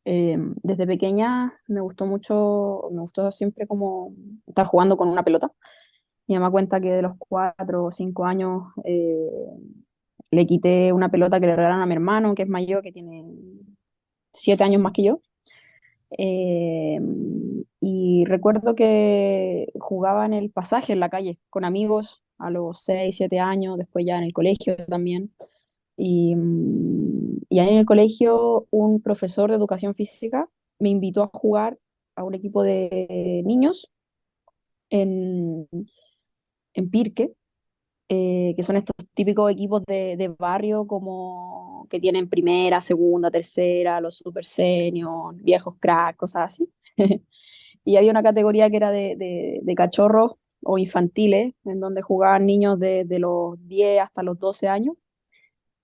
Desde pequeña me gustó siempre como estar jugando con una pelota. Mi mamá cuenta que de los 4 o 5 años le quité una pelota que le regalaron a mi hermano, que es mayor, que tiene 7 años más que yo. Eh, y recuerdo que jugaba en el pasaje, en la calle, con amigos a los 6, 7 años, después ya en el colegio también. Y ahí en el colegio un profesor de educación física me invitó a jugar a un equipo de niños en, en Pirque, que son estos típicos equipos de barrio como que tienen primera, segunda, tercera, los super seniors, viejos cracks, cosas así. Y había una categoría que era de cachorros o infantiles, en donde jugaban niños de los 10 hasta los 12 años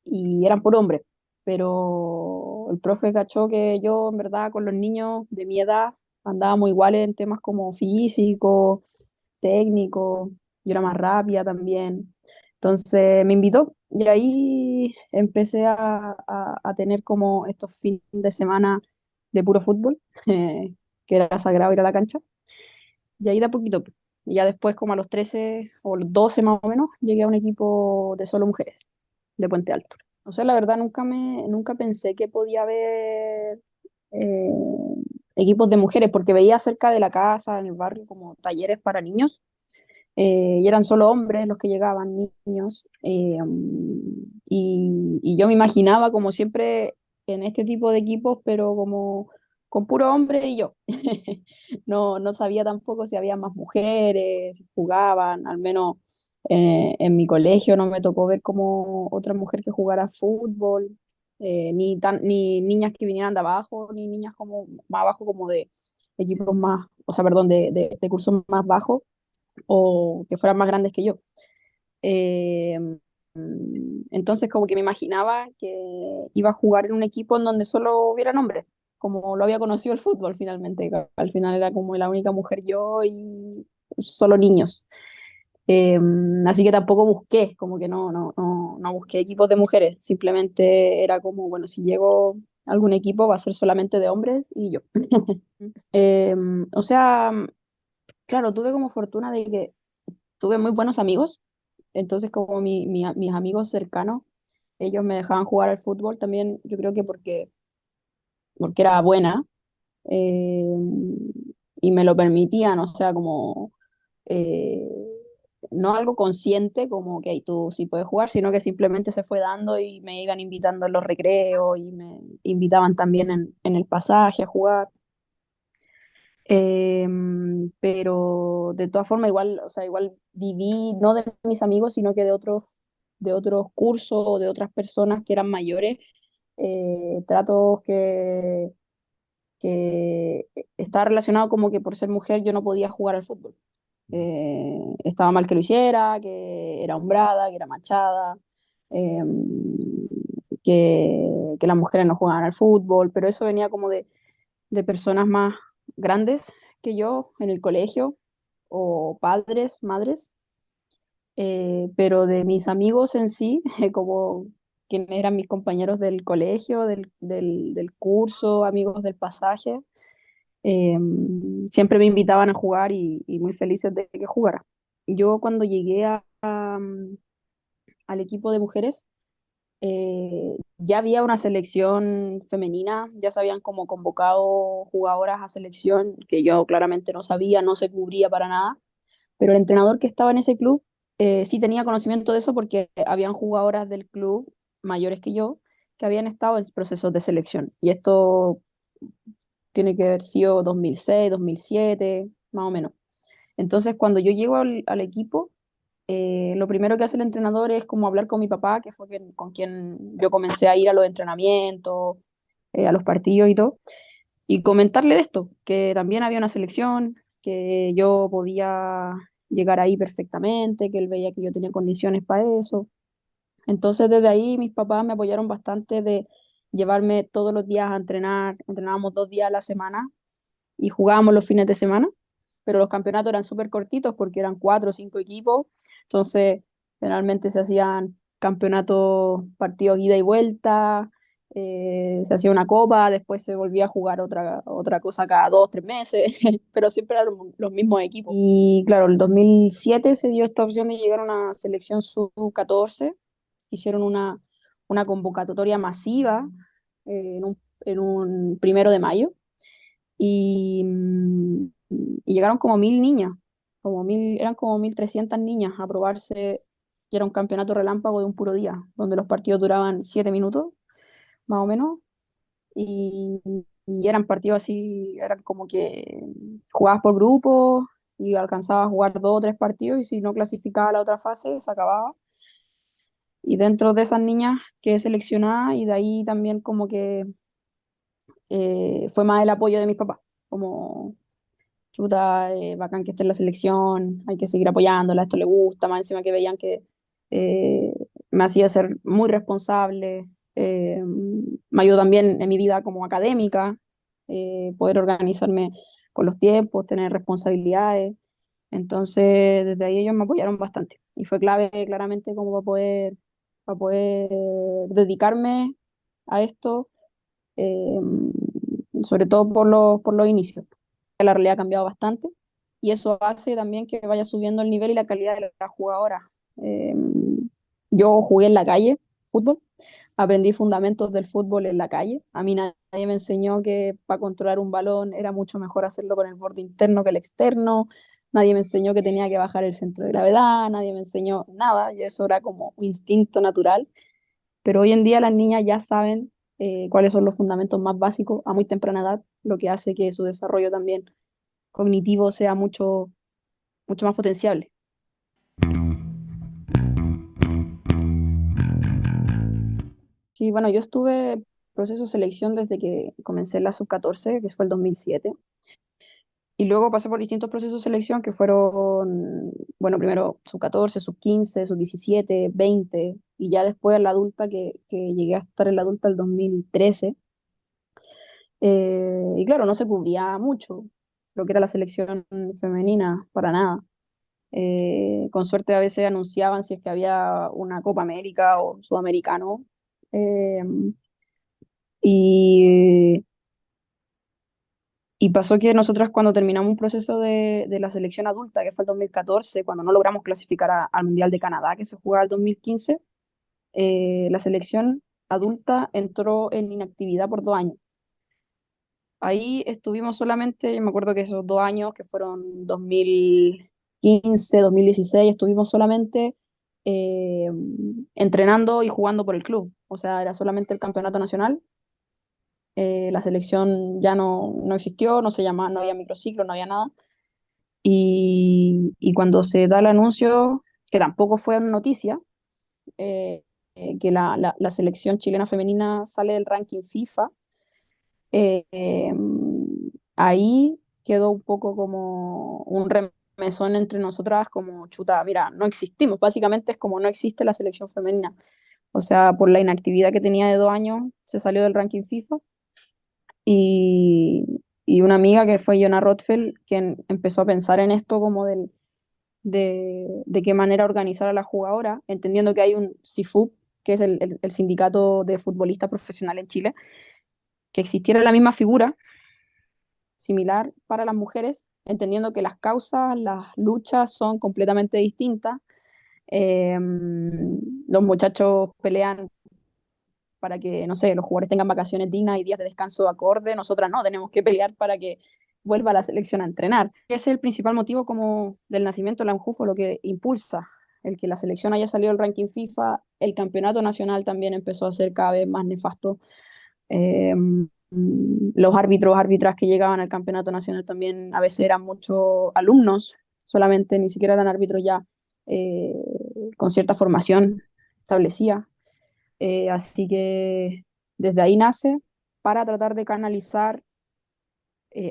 y eran por hombres. Pero el profe cachó que yo, en verdad, con los niños de mi edad andábamos iguales en temas como físico, técnico, yo era más rápida también. Entonces me invitó y ahí empecé a tener como estos fines de semana de puro fútbol, que era sagrado ir a la cancha. Y ahí de a poquito. Y ya después, como a los 13 o los 12 más o menos, llegué a un equipo de solo mujeres, de Puente Alto. O sea, la verdad, nunca pensé que podía haber eh, equipos de mujeres, porque veía cerca de la casa, en el barrio, como talleres para niños, y eran solo hombres los que llegaban, niños. Y yo me imaginaba, como siempre, en este tipo de equipos, pero como con puro hombre y yo. No sabía tampoco si había más mujeres, si jugaban, al menos en mi colegio no me tocó ver como otra mujer que jugara fútbol, ni niñas que vinieran de abajo, ni niñas como más abajo como de equipos más, o sea, perdón, de cursos más bajos o que fueran más grandes que yo. Eh, entonces como que me imaginaba que iba a jugar en un equipo en donde solo hubieran hombres, como lo había conocido el fútbol finalmente. Al final era como la única mujer yo y solo niños. Eh, Así que tampoco busqué, como que no busqué equipos de mujeres, simplemente era como, bueno, si llego a algún equipo va a ser solamente de hombres y yo. Eh, o sea, claro, tuve como fortuna de que tuve muy buenos amigos, entonces como mis amigos cercanos, ellos me dejaban jugar al fútbol también, yo creo que porque era buena, eh, y me lo permitían, o sea, como eh, no algo consciente, como que tú sí puedes jugar, sino que simplemente se fue dando y me iban invitando en los recreos y me invitaban también en el pasaje a jugar. Pero de todas formas, igual, o sea, igual viví no de mis amigos, sino que de otros cursos o de otras personas que eran mayores, tratos que estaba relacionado como que por ser mujer yo no podía jugar al fútbol. Estaba mal que lo hiciera, que era hombrada, que era machada, eh, que las mujeres no jugaban al fútbol, pero eso venía como de personas más grandes que yo en el colegio, o padres, madres, pero de mis amigos en sí, como quienes eran mis compañeros del colegio, del curso, amigos del pasaje, eh, siempre me invitaban a jugar y muy felices de que jugara. Yo cuando llegué al equipo de mujeres, ya había una selección femenina, ya se habían como convocado jugadoras a selección, que yo claramente no sabía, no se cubría para nada, pero el entrenador que estaba en ese club sí tenía conocimiento de eso porque habían jugadoras del club mayores que yo que habían estado en procesos de selección. Y esto tiene que haber sido 2006, 2007, más o menos. Entonces, cuando yo llego al equipo, lo primero que hace el entrenador es como hablar con mi papá, que fue con quien yo comencé a ir a los entrenamientos, a los partidos y todo, y comentarle de esto, que también había una selección, que yo podía llegar ahí perfectamente, que él veía que yo tenía condiciones para eso. Entonces, desde ahí mis papás me apoyaron bastante de llevarme todos los días a entrenar, entrenábamos 2 días a la semana y jugábamos los fines de semana, pero los campeonatos eran súper cortitos porque eran 4 o 5 equipos, entonces generalmente se hacían campeonatos, partidos ida y vuelta, Se hacía una copa, después se volvía a jugar otra cosa cada 2, 3 meses, pero siempre eran los mismos equipos. Y claro, el 2007 se dio esta opción de llegar a una selección sub-14, hicieron una convocatoria masiva en un 1 de mayo y, y llegaron como 1.000 niñas, eran como 1.300 niñas a probarse, y era un campeonato relámpago de un puro día, donde los partidos duraban 7 minutos, más o menos, y, y eran partidos así, eran como que jugabas por grupos y alcanzabas a jugar 2 o 3 partidos, y si no clasificaba a la otra fase, se acababa. Y dentro de esas niñas quedé seleccionada, y de ahí también como que fue más el apoyo de mis papás, como chuta, bacán que esté en la selección, hay que seguir apoyándola, esto le gusta, más encima que veían que eh, me hacía ser muy responsable, me ayudó también en mi vida como académica, poder organizarme con los tiempos, tener responsabilidades. Entonces, desde ahí ellos me apoyaron bastante y fue clave claramente como para poder dedicarme a esto, eh, sobre todo por los inicios. La realidad ha cambiado bastante y eso hace también que vaya subiendo el nivel y la calidad de la jugadora. Eh, yo jugué en la calle, fútbol, aprendí fundamentos del fútbol en la calle. A mí nadie me enseñó que para controlar un balón era mucho mejor hacerlo con el borde interno que el externo. Nadie me enseñó que tenía que bajar el centro de gravedad, nadie me enseñó nada, y eso era como un instinto natural. Pero hoy en día las niñas ya saben cuáles son los fundamentos más básicos a muy temprana edad, lo que hace que su desarrollo también cognitivo sea mucho, mucho más potenciable. Sí, bueno, yo estuve en proceso de selección desde que comencé en la sub-14, que fue el 2007, y luego pasé por distintos procesos de selección que fueron, bueno, primero sub-14, sub-15, sub-17, 20, y ya después la adulta, que llegué a estar en la adulta el 2013. Y claro, no se cubría mucho lo que era la selección femenina, para nada. Con suerte a veces anunciaban si es que había una Copa América o Sudamericano. Eh, y, y pasó que nosotras cuando terminamos un proceso de la selección adulta, que fue el 2014, cuando no logramos clasificar al Mundial de Canadá, que se jugaba el 2015, la selección adulta entró en inactividad por 2 años. Ahí estuvimos solamente, yo me acuerdo que esos 2 años, que fueron 2015, 2016, estuvimos solamente eh, entrenando y jugando por el club. O sea, era solamente el campeonato nacional. La selección ya no existió, no se llamaba, no había microciclo, no había nada. Y cuando se da el anuncio, que tampoco fue una noticia, que la selección chilena femenina sale del ranking FIFA, eh, eh, ahí quedó un poco como un remesón entre nosotras, como chuta, mira, no existimos, básicamente es como no existe la selección femenina. O sea, por la inactividad que tenía de 2 años, se salió del ranking FIFA, y, y una amiga que fue Jonah Rothfeld, quien empezó a pensar en esto como de qué manera organizar a la jugadora, entendiendo que hay un SIFUP, que es el sindicato de futbolistas profesionales en Chile, que existiera la misma figura similar para las mujeres, entendiendo que las causas, las luchas son completamente distintas. Eh, los muchachos pelean para que, no sé, los jugadores tengan vacaciones dignas y días de descanso acorde. Nosotras no, tenemos que pelear para que vuelva la selección a entrenar. Ese es el principal motivo como del nacimiento de la UNJUFO, lo que impulsa el que la selección haya salido del ranking FIFA. El campeonato nacional también empezó a ser cada vez más nefasto. Eh, los árbitros, árbitras que llegaban al campeonato nacional también a veces eran muchos alumnos, solamente, ni siquiera eran árbitros ya eh, con cierta formación establecida. Así que desde ahí nace para tratar de canalizar,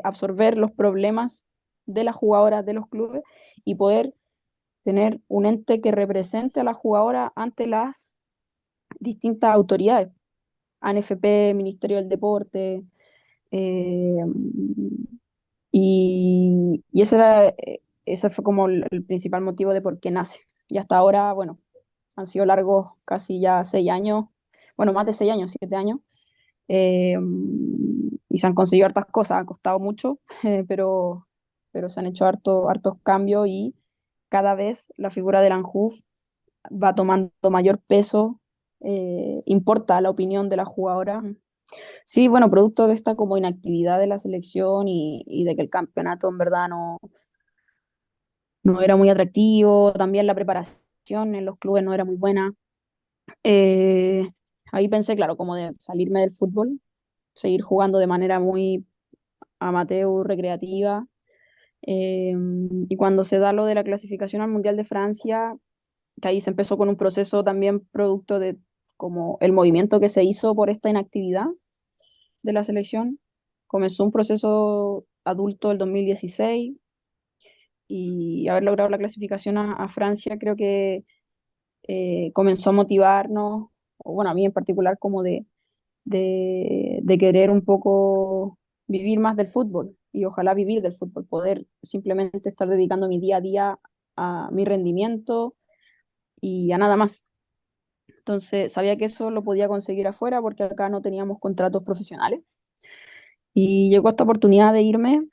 absorber los problemas de las jugadoras de los clubes y poder tener un ente que represente a la jugadora ante las distintas autoridades, ANFP, Ministerio del Deporte, eh, y ese fue como el principal motivo de por qué nace. Y hasta ahora, bueno, han sido largos casi ya 6 años, bueno, más de 6 años, 7 años, eh, y se han conseguido hartas cosas, ha costado mucho, pero se han hecho hartos cambios y cada vez la figura del Anjou va tomando mayor peso, importa la opinión de la jugadora. Sí, bueno, producto de esta como inactividad de la selección y de que el campeonato en verdad no era muy atractivo, también la preparación en los clubes no era muy buena. Eh, Ahí pensé, claro, como de salirme del fútbol, seguir jugando de manera muy amateur, recreativa. Eh, y cuando se da lo de la clasificación al Mundial de Francia, que ahí se empezó con un proceso también producto de como el movimiento que se hizo por esta inactividad de la selección. Comenzó un proceso adulto el 2016 y haber logrado la clasificación a Francia creo que comenzó a motivarnos, o bueno, a mí en particular como de querer un poco vivir más del fútbol y ojalá vivir del fútbol, poder simplemente estar dedicando mi día a día a mi rendimiento y a nada más. Entonces sabía que eso lo podía conseguir afuera porque acá no teníamos contratos profesionales. Y llegó esta oportunidad de irme.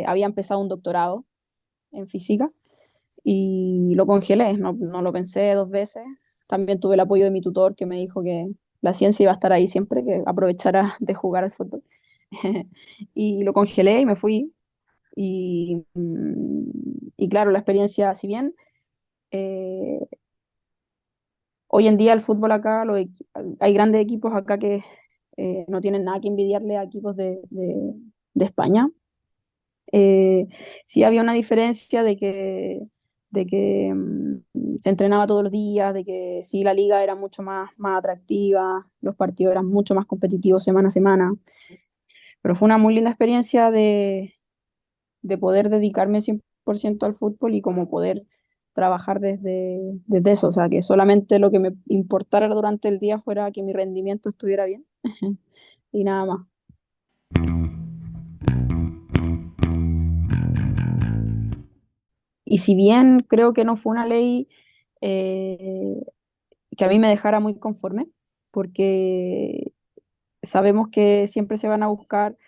Había empezado un doctorado en física y lo congelé, no lo pensé dos veces. También tuve el apoyo de mi tutor que me dijo que la ciencia iba a estar ahí siempre, que aprovechara de jugar al fútbol. Y lo congelé y me fui. Y claro, la experiencia, si bien eh, hoy en día el fútbol acá, hay grandes equipos acá que no tienen nada que envidiarle a equipos de España. Sí había una diferencia de que se entrenaba todos los días, de que sí la liga era mucho más atractiva, los partidos eran mucho más competitivos semana a semana, pero fue una muy linda experiencia de poder dedicarme 100% al fútbol y como poder trabajar desde eso, o sea, que solamente lo que me importara durante el día fuera que mi rendimiento estuviera bien y nada más. Y si bien creo que no fue una ley eh, que a mí me dejara muy conforme, porque sabemos que siempre se van a buscar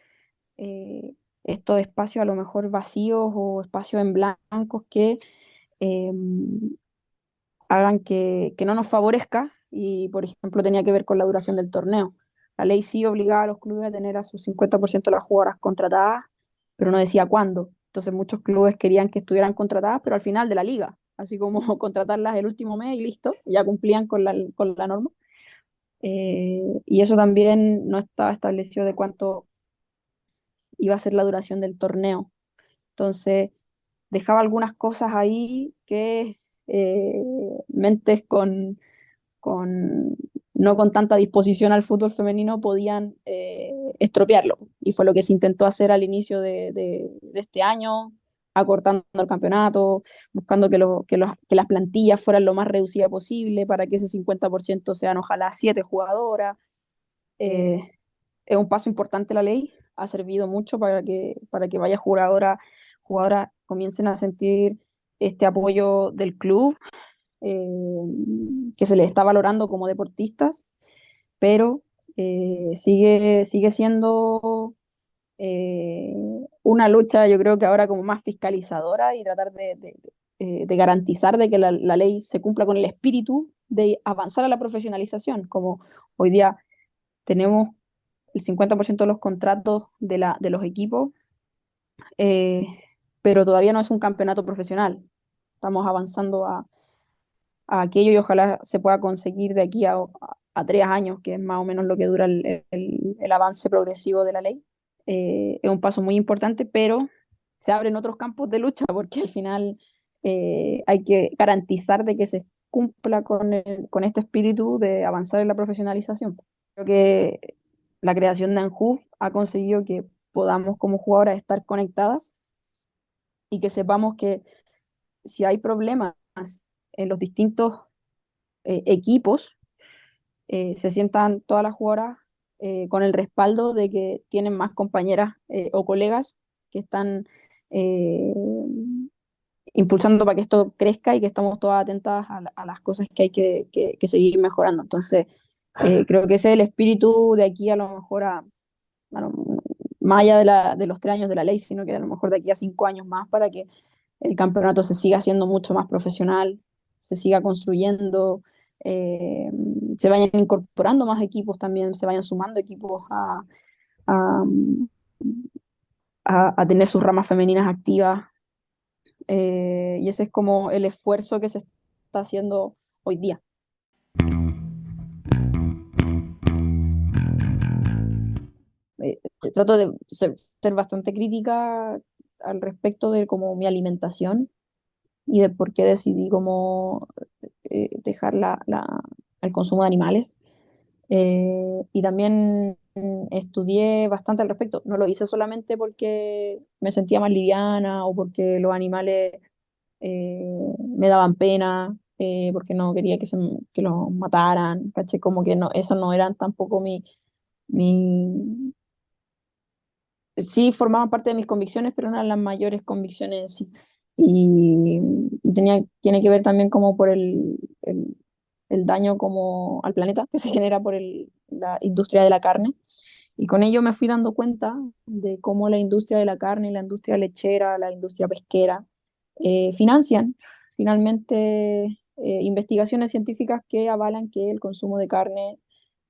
eh, estos espacios a lo mejor vacíos o espacios en blancos que eh, hagan que no nos favorezca y, por ejemplo, tenía que ver con la duración del torneo. La ley sí obligaba a los clubes a tener a sus 50% de las jugadoras contratadas, pero no decía cuándo. Entonces muchos clubes querían que estuvieran contratadas, pero al final de la liga, así como contratarlas el último mes y listo, ya cumplían con la norma. Y eso también no estaba establecido de cuánto iba a ser la duración del torneo. Entonces, dejaba algunas cosas ahí que eh, mentes con, no con tanta disposición al fútbol femenino podían estropearlo. Y fue lo que se intentó hacer al inicio de este año, acortando el campeonato, buscando que las plantillas fueran lo más reducidas posible para que ese 50% sean ojalá 7 jugadoras. Eh, es un paso importante la ley, ha servido mucho para que vaya jugadoras comiencen a sentir este apoyo del club, eh, que se les está valorando como deportistas, pero sigue siendo eh, una lucha, yo creo que ahora como más fiscalizadora y tratar de garantizar de que la ley se cumpla con el espíritu de avanzar a la profesionalización, como hoy día tenemos el 50% de los contratos de los equipos, eh, pero todavía no es un campeonato profesional. Estamos avanzando a aquello y ojalá se pueda conseguir de aquí a 3 años, que es más o menos lo que dura el avance progresivo de la ley. Es un paso muy importante, pero se abren otros campos de lucha porque al final hay que garantizar de que se cumpla con este espíritu de avanzar en la profesionalización. Creo que la creación de Anjou ha conseguido que podamos como jugadoras estar conectadas y que sepamos que si hay problemas en los distintos equipos, se sientan todas las jugadoras con el respaldo de que tienen más compañeras o colegas que están eh, impulsando para que esto crezca y que estamos todas atentas a las cosas que hay que seguir mejorando. Entonces, Creo que ese es el espíritu de aquí a lo mejor a lo- más allá de los 3 años de la ley, sino que a lo mejor de aquí a 5 años más para que el campeonato se siga haciendo mucho más profesional, se siga construyendo, eh, se vayan incorporando más equipos también, se vayan sumando equipos a, a tener sus ramas femeninas activas. Y ese es como el esfuerzo que se está haciendo hoy día. Trato de ser bastante crítica al respecto de como mi alimentación y de por qué decidí como dejar el consumo de animales. Y también estudié bastante al respecto. No lo hice solamente porque me sentía más liviana o porque los animales me daban pena, porque no quería que los mataran, ¿caché? Como que no, eso no eran tampoco mi... Sí formaban parte de mis convicciones, pero no eran las mayores convicciones en sí. Y, tiene que ver también como por el daño como al planeta que se genera por la industria de la carne. Y con ello me fui dando cuenta de cómo la industria de la carne, la industria lechera, la industria pesquera, financian finalmente investigaciones científicas que avalan que el consumo de carne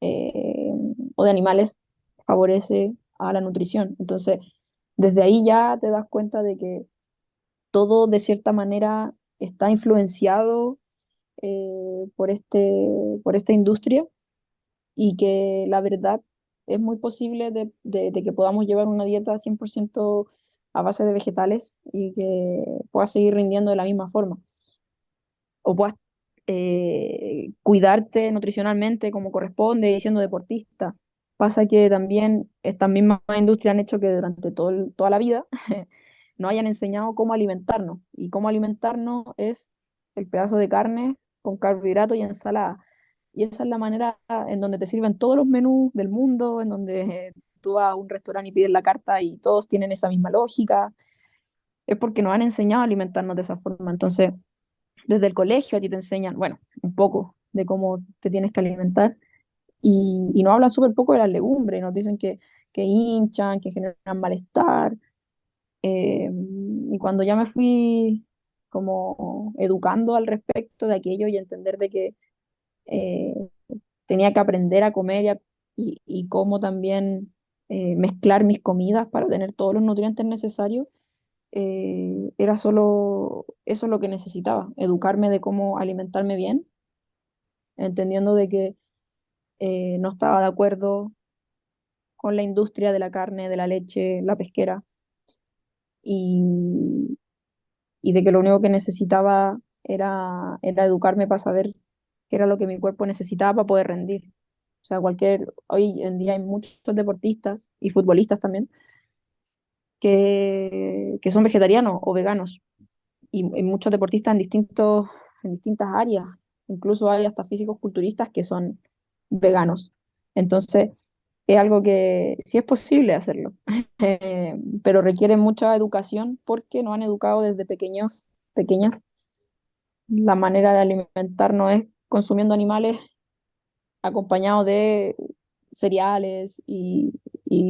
eh, o de animales favorece a la nutrición. Entonces, desde ahí ya te das cuenta de que todo de cierta manera está influenciado por esta industria y que la verdad es muy posible de que podamos llevar una dieta 100% a base de vegetales y que puedas seguir rindiendo de la misma forma o puedas cuidarte nutricionalmente como corresponde y siendo deportista. Pasa que también estas mismas industrias han hecho que durante toda la vida no hayan enseñado cómo alimentarnos. Y cómo alimentarnos es el pedazo de carne con carbohidratos y ensalada. Y esa es la manera en donde te sirven todos los menús del mundo, en donde tú vas a un restaurante y pides la carta y todos tienen esa misma lógica. Es porque nos han enseñado a alimentarnos de esa forma. Entonces, desde el colegio a ti te enseñan, bueno, un poco de cómo te tienes que alimentar y nos hablan súper poco de las legumbres, nos dicen que hinchan, que generan malestar. Y cuando ya me fui como educando al respecto de aquello y entender de que eh, tenía que aprender a comer y cómo también mezclar mis comidas para tener todos los nutrientes necesarios, era solo eso lo que necesitaba, educarme de cómo alimentarme bien, entendiendo de que no estaba de acuerdo con la industria de la carne, de la leche, la pesquera, y, y de que lo único que necesitaba era educarme para saber qué era lo que mi cuerpo necesitaba para poder rendir. O sea, hoy en día hay muchos deportistas y futbolistas también que son vegetarianos o veganos y muchos deportistas en distintas áreas. Incluso hay hasta físicos culturistas que son veganos. Entonces, es algo que sí es posible hacerlo, pero requiere mucha educación porque nos han educado desde pequeñas. La manera de alimentarnos es consumiendo animales acompañados de cereales y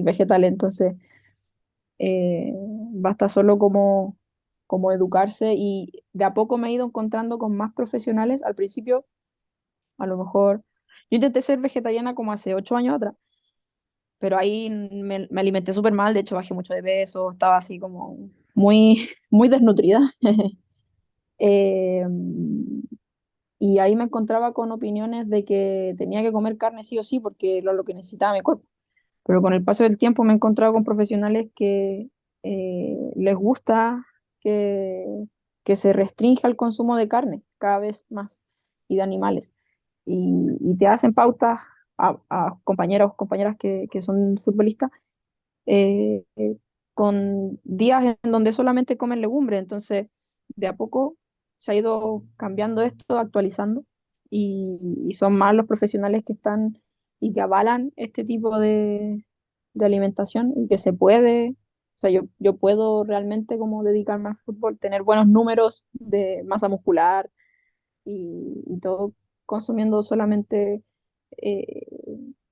vegetales. Entonces, basta solo como educarse y de a poco me he ido encontrando con más profesionales. Al principio, a lo mejor, yo intenté ser vegetariana como hace 8 años atrás, pero ahí me alimenté súper mal, de hecho bajé mucho de peso, estaba así como muy desnutrida. Eh, y ahí me encontraba con opiniones de que tenía que comer carne sí o sí porque era lo que necesitaba mi cuerpo. Pero con el paso del tiempo me he encontrado con profesionales que les gusta que, que se restrinja el consumo de carne cada vez más y de animales. Y te hacen pautas a compañeros, compañeras que son futbolistas eh, eh, con días en donde solamente comen legumbres. Entonces, de a poco se ha ido cambiando esto, actualizando, y son más los profesionales que están y que avalan este tipo de alimentación y que se puede, o sea, yo puedo realmente como dedicarme al fútbol, tener buenos números de masa muscular y todo consumiendo solamente eh,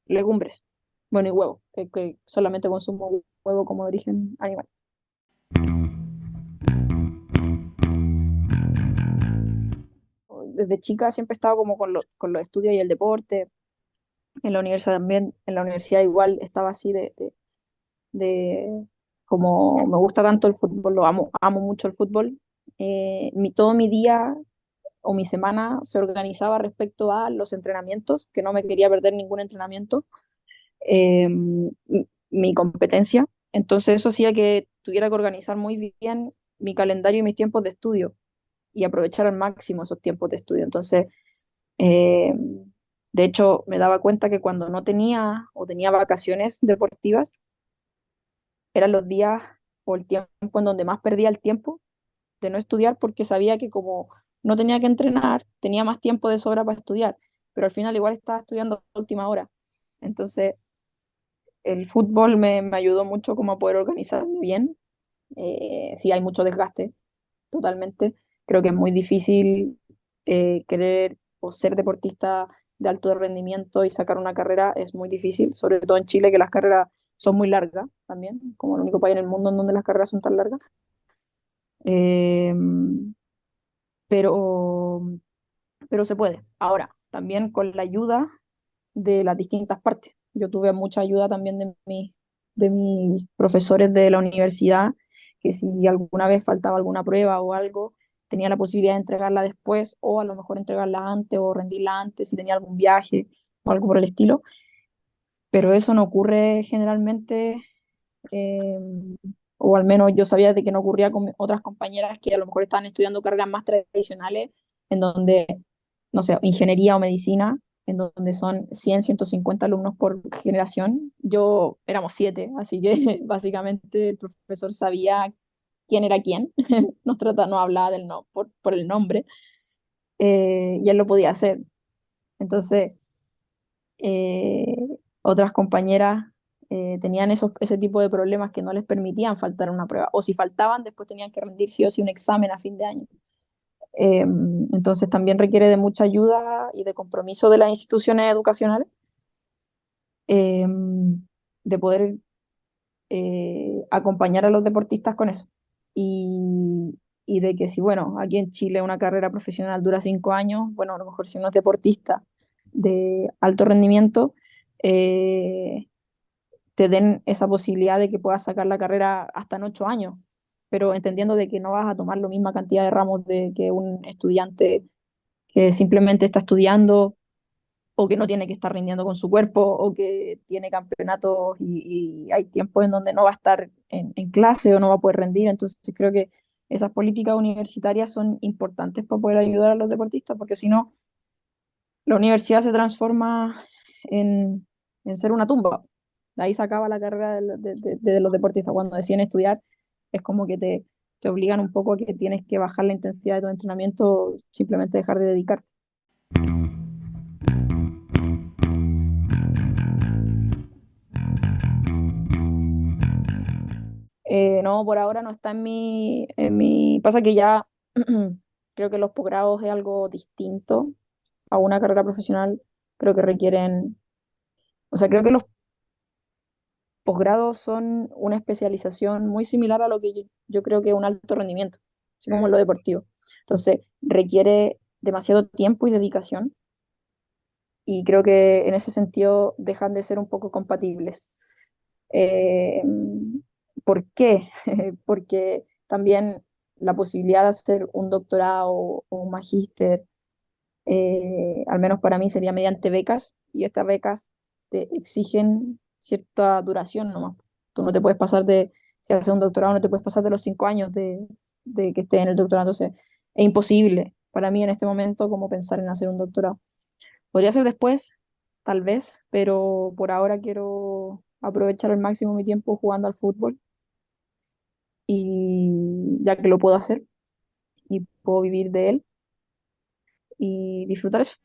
legumbres. Bueno, y huevo, que solamente consumo huevo como de origen animal. Desde chica siempre he estado como con los estudios y el deporte. En la universidad también, en la universidad igual estaba así de como me gusta tanto el fútbol, lo amo, amo mucho el fútbol. Todo mi día o mi semana se organizaba respecto a los entrenamientos, que no me quería perder ningún entrenamiento, mi competencia. Entonces eso hacía que tuviera que organizar muy bien mi calendario y mis tiempos de estudio y aprovechar al máximo esos tiempos de estudio. Entonces, eh, de hecho, me daba cuenta que cuando no tenía o tenía vacaciones deportivas, eran los días o el tiempo en donde más perdía el tiempo de no estudiar porque sabía que como no tenía que entrenar, tenía más tiempo de sobra para estudiar, pero al final igual estaba estudiando a última hora. Entonces, el fútbol me ayudó mucho como a poder organizarme bien. Sí, hay mucho desgaste, totalmente. Creo que es muy difícil querer o ser deportista de alto rendimiento y sacar una carrera, es muy difícil, sobre todo en Chile, que las carreras son muy largas también, como el único país en el mundo en donde las carreras son tan largas. Eh, pero, pero se puede. Ahora, también con la ayuda de las distintas partes. Yo tuve mucha ayuda también de mis profesores de la universidad, que si alguna vez faltaba alguna prueba o algo, tenía la posibilidad de entregarla después o a lo mejor entregarla antes o rendirla antes si tenía algún viaje o algo por el estilo. Pero eso no ocurre generalmente, eh, o al menos yo sabía de que no ocurría con otras compañeras que a lo mejor estaban estudiando carreras más tradicionales, en donde, no sé, ingeniería o medicina, en donde son 100, 150 alumnos por generación. Yo éramos 7, así que básicamente el profesor sabía quién era quién, no hablaba del no, por el nombre, y él lo podía hacer. Entonces, eh, otras compañeras tenían ese tipo de problemas que no les permitían faltar a una prueba, o si faltaban, después tenían que rendir sí o sí un examen a fin de año. Eh, entonces también requiere de mucha ayuda y de compromiso de las instituciones educacionales, eh, de poder acompañar a los deportistas con eso. Y de que si, bueno, aquí en Chile una carrera profesional dura 5 años, bueno, a lo mejor si uno es deportista de alto rendimiento, eh, te den esa posibilidad de que puedas sacar la carrera hasta en 8 años, pero entendiendo de que no vas a tomar la misma cantidad de ramos de que un estudiante que simplemente está estudiando o que no tiene que estar rindiendo con su cuerpo o que tiene campeonatos y hay tiempos en donde no va a estar en clase o no va a poder rendir. Entonces creo que esas políticas universitarias son importantes para poder ayudar a los deportistas, porque si no, la universidad se transforma en ser una tumba. De ahí se acaba la carrera de los deportistas. Cuando deciden estudiar, es como que te obligan un poco a que tienes que bajar la intensidad de tu entrenamiento, simplemente dejar de dedicarte. No, por ahora no está Pasa que ya creo que los posgrados es algo distinto a una carrera profesional. Creo que requieren, o sea, creo que los posgrados son una especialización muy similar a lo que yo creo que es un alto rendimiento, así como en lo deportivo. Entonces, requiere demasiado tiempo y dedicación y creo que en ese sentido dejan de ser un poco compatibles. Eh, ¿Por qué? Porque también la posibilidad de hacer un doctorado o un magíster, al menos para mí, sería mediante becas, y estas becas te exigen cierta duración nomás. Tú no te puedes pasar si haces un doctorado, no te puedes pasar de los 5 años de que estés en el doctorado. Entonces, es imposible para mí en este momento como pensar en hacer un doctorado. Podría ser después, tal vez, pero por ahora quiero aprovechar al máximo mi tiempo jugando al fútbol y ya que lo puedo hacer y puedo vivir de él y disfrutar eso.